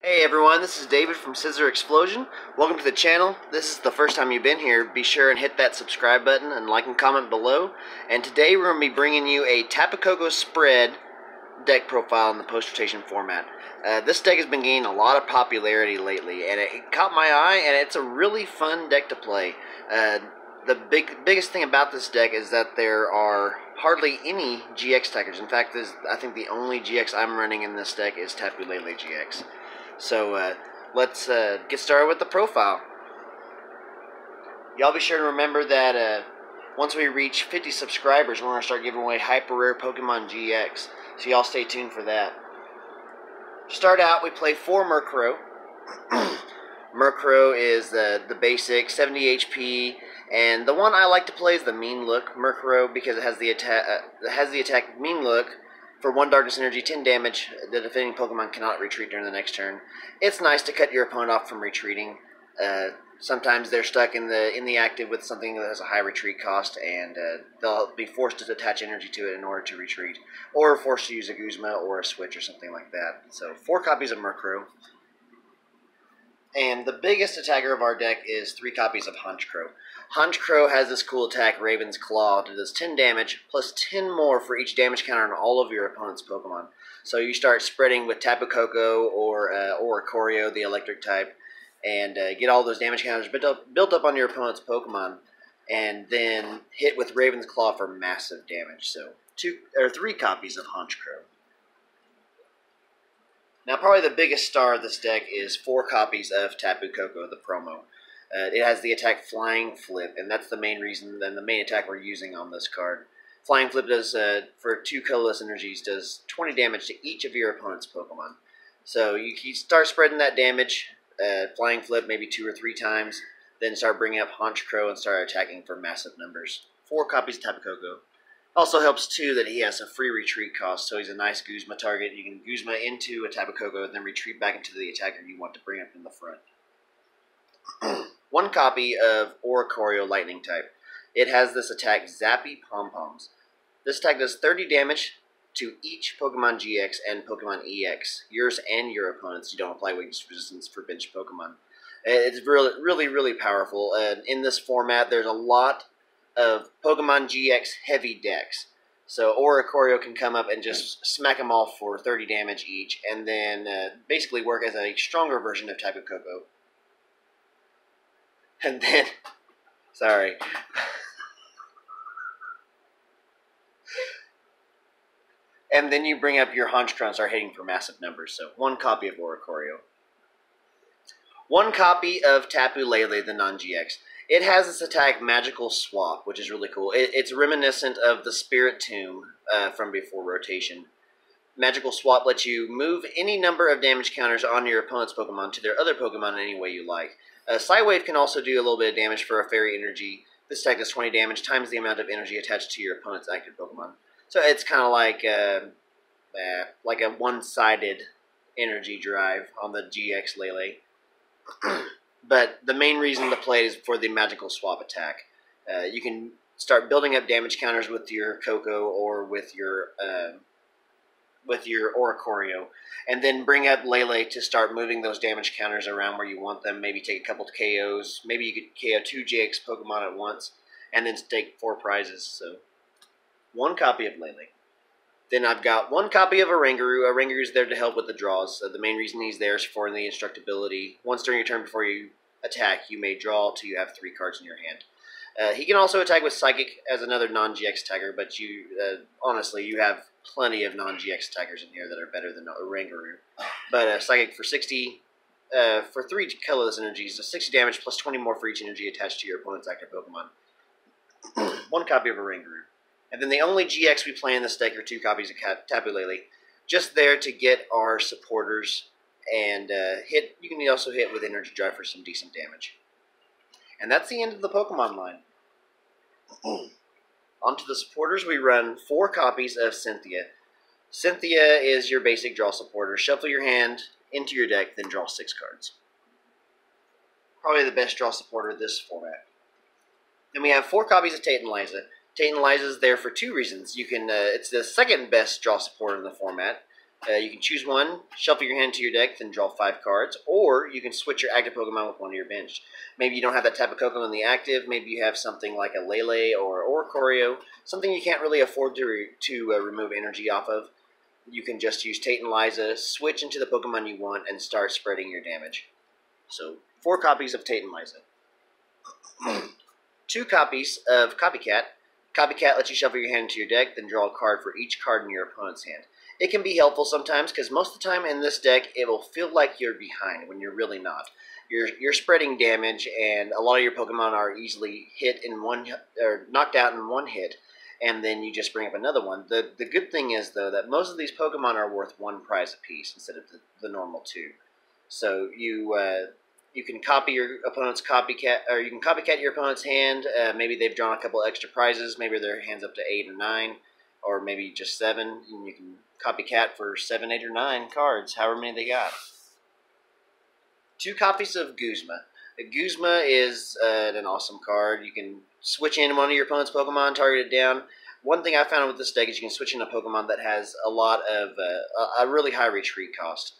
Hey everyone, this is David from Scizor Explosion. Welcome to the channel. This is the first time you've been here. Be sure and hit that subscribe button and like and comment below. And today we're going to be bringing you a Tapu Koko spread deck profile in the post-rotation format. This deck has been gaining a lot of popularity lately, and it caught my eye, and it's a really fun deck to play. The biggest thing about this deck is that there are hardly any GX attackers. In fact, I think the only GX I'm running in this deck is Tapu Lele GX. So let's get started with the profile. Y'all be sure to remember that once we reach 50 subscribers, we're going to start giving away hyper rare Pokemon GX. So y'all stay tuned for that. To start out, we play 4 Murkrow. Murkrow is the basic 70 HP, and the one I like to play is the Mean Look Murkrow because it has the attack Mean Look. For 1 Darkness Energy, 10 damage, the defending Pokemon cannot retreat during the next turn. It's nice to cut your opponent off from retreating. Sometimes they're stuck in the active with something that has a high retreat cost, and they'll be forced to attach energy to it in order to retreat, or forced to use a Guzman or a Switch or something like that. So 4 copies of Murkrow. And the biggest attacker of our deck is 3 copies of Honchcrow. Honchcrow has this cool attack, Raven's Claw. It does 10 damage, plus 10 more for each damage counter on all of your opponent's Pokemon. So you start spreading with Tapu Koko or Choreo, the electric type, and get all those damage counters built up on your opponent's Pokemon, and then hit with Raven's Claw for massive damage. So 3 copies of Honchcrow. Now, probably the biggest star of this deck is 4 copies of Tapu Koko, the promo. It has the attack Flying Flip, and that's the main reason, and the main attack we're using on this card. Flying Flip does, for 2 colorless energies, does 20 damage to each of your opponent's Pokemon. So you start spreading that damage, Flying Flip maybe 2 or 3 times, then start bringing up Honchcrow and start attacking for massive numbers. 4 copies of Tapu Koko. Also helps, too, that he has a free retreat cost, so he's a nice Guzman target. You can Guzman into a Tapu Koko and then retreat back into the attacker you want to bring up in the front. 1 copy of Choreo Lightning type. It has this attack, Zappy Pom-Poms. This attack does 30 damage to each Pokemon GX and Pokemon EX. Yours and your opponents. You don't apply weakness resistance for bench Pokemon. It's really powerful. In this format, there's a lot of Pokemon GX heavy decks. So Choreo can come up and just smack them all for 30 damage each, and then basically work as a stronger version of Tapu Koko. And then, sorry. And then you bring up your Honchcrow and start hitting for massive numbers. So 1 copy of Choreo. 1 copy of Tapu Lele, the non-GX. It has this attack, Magical Swap, which is really cool. It's reminiscent of the Spirit Tomb from before rotation. Magical Swap lets you move any number of damage counters on your opponent's Pokemon to their other Pokemon in any way you like. Psywave can also do a little bit of damage for a Fairy Energy. This attack does 20 damage times the amount of energy attached to your opponent's active Pokemon. So it's kind of like a one-sided energy drive on the GX Lele. But the main reason to play is for the Magical Swap attack. You can start building up damage counters with your Koko or with your Choreo, and then bring up Lele to start moving those damage counters around where you want them. Maybe take a couple of KOs. Maybe you could KO 2 GX Pokemon at once, and then take 4 prizes. So 1 copy of Lele. Then I've got 1 copy of Oranguru. Oranguru is there to help with the draws. The main reason he's there is for the instructability. Once during your turn before you attack, you may draw till you have 3 cards in your hand. He can also attack with Psychic as another non-GX attacker, but honestly, you have plenty of non-GX attackers in here that are better than Oranguru. But Psychic for 60, for 3 colorless energies, does 60 damage plus 20 more for each energy attached to your opponent's active Pokemon. 1 copy of Oranguru. And then the only GX we play in this deck are 2 copies of Tapu Lele. Just there to get our supporters and hit. You can also hit with Energy Drive for some decent damage. And that's the end of the Pokemon line. Onto the supporters, we run 4 copies of Cynthia. Cynthia is your basic draw supporter. Shuffle your hand into your deck, then draw 6 cards. Probably the best draw supporter of this format. Then we have 4 copies of Tate and Liza. Tate and Liza is there for 2 reasons. It's the second best draw supporter in the format. You can choose one, shuffle your hand to your deck, then draw 5 cards, or you can switch your active Pokemon with one of your bench. Maybe you don't have that Tapu Koko in the active, maybe you have something like a Lele or Choreo, something you can't really afford to remove energy off of. You can just use Tate and Liza, switch into the Pokemon you want, and start spreading your damage. So, 4 copies of Tate and Liza. 2 copies of Copycat. Copycat lets you shuffle your hand to your deck, then draw a card for each card in your opponent's hand. It can be helpful sometimes because most of the time in this deck it will feel like you're behind when you're really not. You're spreading damage, and a lot of your Pokemon are easily hit in one or knocked out in one hit, and then you just bring up another one. The good thing is though that most of these Pokemon are worth 1 prize apiece instead of the normal 2. So you can copy your opponent's copycat, or you can copycat your opponent's hand. Maybe they've drawn a couple extra prizes. Maybe their hand's up to 8 or 9, or maybe just 7. And you can copycat for 7, 8, or 9 cards, however many they got. 2 copies of Guzman. Guzman is an awesome card. You can switch in one of your opponent's Pokemon, target it down. One thing I found with this deck is you can switch in a Pokemon that has a lot of a really high retreat cost,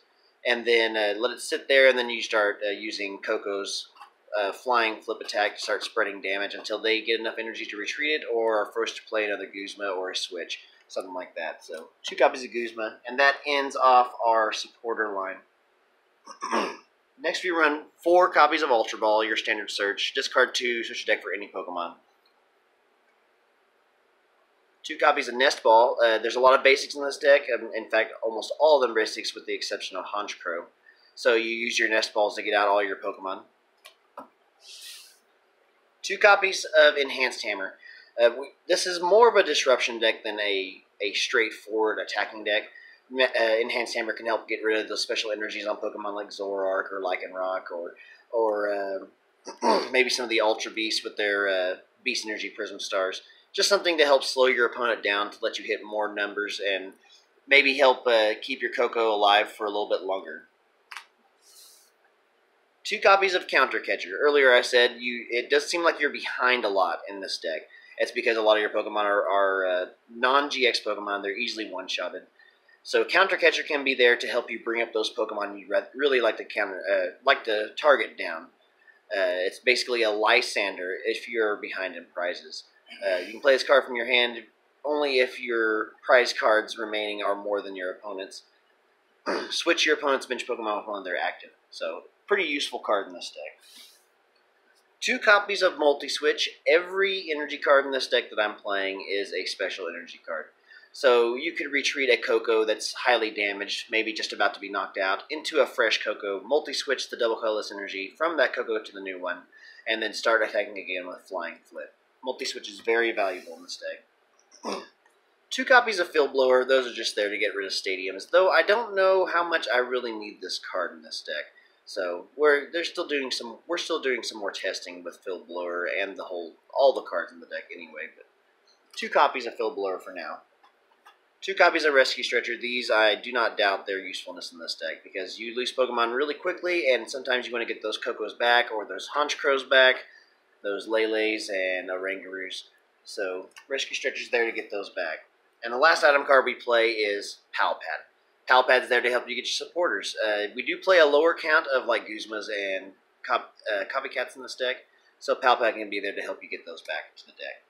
and then let it sit there, and then you start using Coco's flying flip attack to start spreading damage until they get enough energy to retreat it, or are forced to play another Guzman or a switch, something like that. So 2 copies of Guzman, and that ends off our supporter line. Next we run 4 copies of Ultra Ball, your standard search. Discard 2, switch your deck for any Pokemon. 2 copies of Nest Ball. There's a lot of basics in this deck. In fact, almost all of them basics with the exception of Honchcrow. So you use your Nest Balls to get out all your Pokemon. 2 copies of Enhanced Hammer. This is more of a disruption deck than a straightforward attacking deck. Enhanced Hammer can help get rid of those special energies on Pokemon like Zoroark or Lycanroc, or maybe some of the Ultra Beasts with their Beast Energy Prism Stars. Just something to help slow your opponent down to let you hit more numbers and maybe help keep your Koko alive for a little bit longer. 2 copies of Counter Catcher. Earlier I said it does seem like you're behind a lot in this deck. It's because a lot of your Pokemon are non-GX Pokemon. They're easily one-shotted. So Counter Catcher can be there to help you bring up those Pokemon you really like to target down. It's basically a Lysander if you're behind in prizes. You can play this card from your hand only if your prize cards remaining are more than your opponent's. Switch your opponent's bench Pokemon with one they're active. So, pretty useful card in this deck. 2 copies of Multiswitch. Every energy card in this deck that I'm playing is a special energy card. So you could retreat a Koko that's highly damaged, maybe just about to be knocked out, into a fresh Koko, multi-switch the double colorless energy from that Koko to the new one, and then start attacking again with Flying Flip. Multi-switch is very valuable in this deck. 2 copies of Field Blower. Those are just there to get rid of stadiums, though I don't know how much I really need this card in this deck. So we're still doing some more testing with Field Blower and all the cards in the deck anyway. But 2 copies of Field Blower for now. 2 copies of Rescue Stretcher. These, I do not doubt their usefulness in this deck, because you lose Pokemon really quickly, and sometimes you want to get those Kokos back, or those Honchcrows back, those Lele's and Orangaroos. So, Rescue Stretcher's there to get those back. And the last item card we play is Palpad. Palpad's there to help you get your supporters. We do play a lower count of like Guzmas and Copycats in this deck, so Palpad can be there to help you get those back to the deck.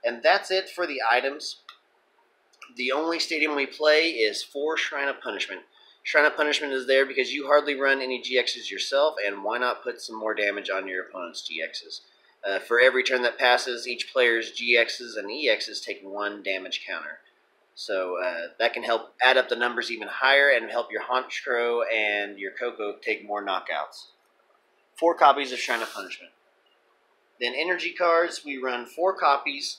And that's it for the items. The only stadium we play is for Shrine of Punishment. Shrine of Punishment is there because you hardly run any GXs yourself, and why not put some more damage on your opponent's GXs? For every turn that passes, each player's GXs and EXs take 1 damage counter. So that can help add up the numbers even higher and help your Honchcrow and your Koko take more knockouts. 4 copies of Shrine of Punishment. Then energy cards, we run 4 copies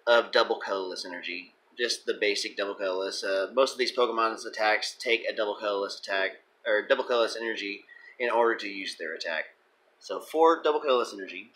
of double colorless energy. Just the basic double colorless. Most of these Pokemon's attacks take a double colorless attack, or double colorless energy, in order to use their attack. So 4 double colorless energy.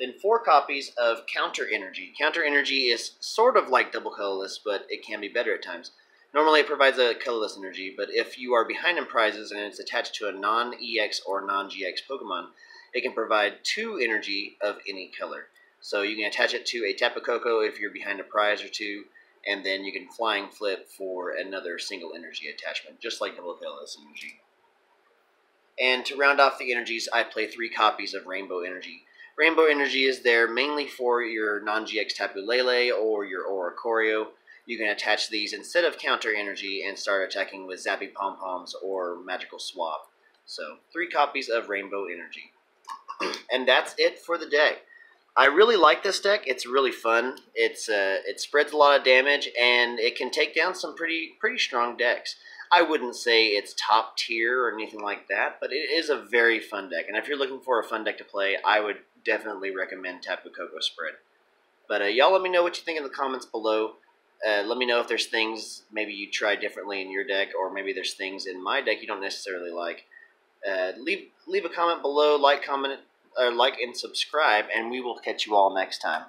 Then 4 copies of Counter Energy. Counter Energy is sort of like double colorless, but it can be better at times. Normally it provides a colorless energy, but if you are behind in prizes and it's attached to a non-EX or non-GX Pokemon, it can provide 2 energy of any color. So you can attach it to a Tapu Koko if you're behind a prize or 2, and then you can Flying Flip for another single energy attachment, just like Double Tailless Energy. And to round off the energies, I play 3 copies of Rainbow Energy. Rainbow Energy is there mainly for your non-GX Tapu Lele or your Aura Choreo. You can attach these instead of Counter Energy and start attacking with Zappy Pom-Poms or Magical Swap. So, 3 copies of Rainbow Energy. And that's it for the day. I really like this deck. It's really fun. It spreads a lot of damage, and it can take down some pretty strong decks. I wouldn't say it's top tier or anything like that, but it is a very fun deck. And if you're looking for a fun deck to play, I would definitely recommend Tapu Koko Spread. But y'all let me know what you think in the comments below. Let me know if there's things maybe you try differently in your deck, or maybe there's things in my deck you don't necessarily like. Leave a comment below, like and subscribe, and we will catch you all next time.